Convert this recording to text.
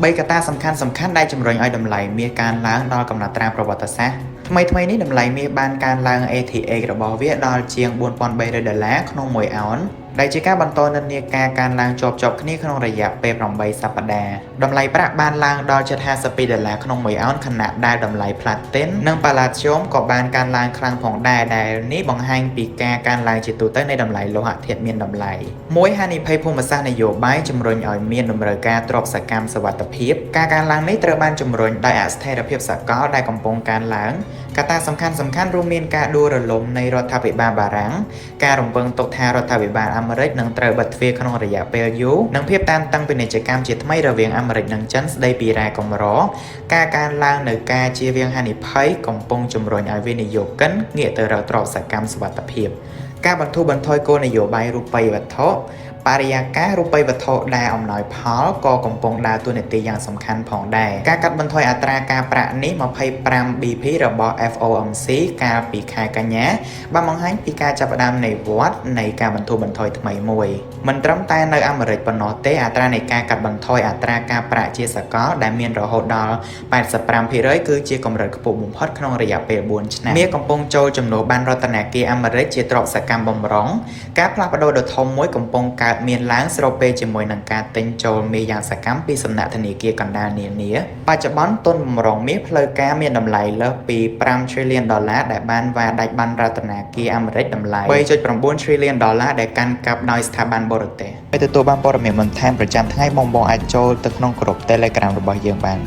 3 កត្តាសំខាន់ដែលជំរុញឲ្យតម្លៃមាសកើនឡើងដល់កំណត់ត្រាប្រវត្តិសាស្ត្រថ្មីៗនេះតម្លៃមាសបានកើនឡើង ATH របស់វាដល់ជាង$4,300ក្នុង1អោនដែលជាការបន្តនិន្នាការកើនឡើងជាប់ៗគ្នាក្នុងរយៈពេល8សប្តាហ៍តម្លៃប្រាក់បានឡើងដល់ជិត$52ក្នុង1អោនខណៈដែលតម្លៃ Platin និង Palladium ក៏បានកើនឡើងខ្លាំងផងដែរដែលនេះបង្ហាញពីការកើនឡើងជាទូទៅនៃតម្លៃលោហៈធាតុមានតម្លៃមួយហានិភ័យភូមិសាស្ត្រនយោបាយជំរុញឲ្យមានតម្រូវការទ្រព្យសកម្មសុវត្ថិភាពការកើនឡើងនេះត្រូវបានជំរុញដោយអស្ថិរភាពសកលដែលកំពុងកើនឡើងកត្តាសំខាន់រួមមានការដួលរលំនៃរដ្ឋាភិបាលបារាំងការរំពឹងទុកថារដ្ឋាភិបាលអាមេរិកនឹងត្រូវបិទទ្វារក្នុងរយៈពេលយូរនិងភាពតានតឹងពាណិជ្ជកម្មជាថ្មីរវាងអាមេរិកនិងចិនស្ដីពីរ៉ែកម្រការកើនឡើងនៅការជៀសវាងហានិភ័យកំពុងជំរុញឲ្យវិនិយោគិនងាកទៅរកទ្រព្យសកម្មសុវត្ថិភាពការបន្ធូរបន្ថយគោលនយោបាយរូបិយវត្ថុបរិយាកាសរូបិយវត្ថុដែលអំណោយផលក៏កំពុងដើរតួនាទីយ៉ាងសំខាន់ផងដែរការកាត់បន្ថយអត្រាការប្រាក់នេះ25 BP របស់ FOMC កាលពីខែកញ្ញាបានបង្ហាញពីការចាប់ផ្ដើមនៃវដ្តនៃការបន្ធូរបន្ថយថ្មីមួយមិនត្រឹមតែនៅអាមេរិកប៉ុណ្ណោះទេអត្រានៃការកាត់បន្ថយអត្រាការប្រាក់ជាសកលដែលមានរហូតដល់ 85% គឺជាកម្រិតខ្ពស់បំផុតក្នុងរយៈពេល4ឆ្នាំមាសកំពុងចូលជំនួសបានរដ្ឋាភិបាលអាមេរិកជាទ្រព្យសកម្មបម្រុងការផ្លាស់ប្ដូរដ៏ធំមួយកំពុងកើតមានឡើងស្របពេលជាមួយនឹងការទិញចូលមាសយ៉ាងសកម្មពីសំណាក់ធនាគារកណ្ដាលនានាបច្ចុប្បន្នទុនបម្រុងមាសផ្លូវការមានតម្លៃលើសពី$5 trillionដែលបានវាយដាច់បានរដ្ឋាភិបាលអាមេរិកតម្លៃ$3.9 trillionដែលកាន់កាប់ដោយស្ថាប័នបរទេសឲ្យទទួលបានព័ត៌មានបន្ថែមប្រចាំថ្ងៃបងអាចចូលទៅក្នុងក្រុម Telegram របស់យើងបាន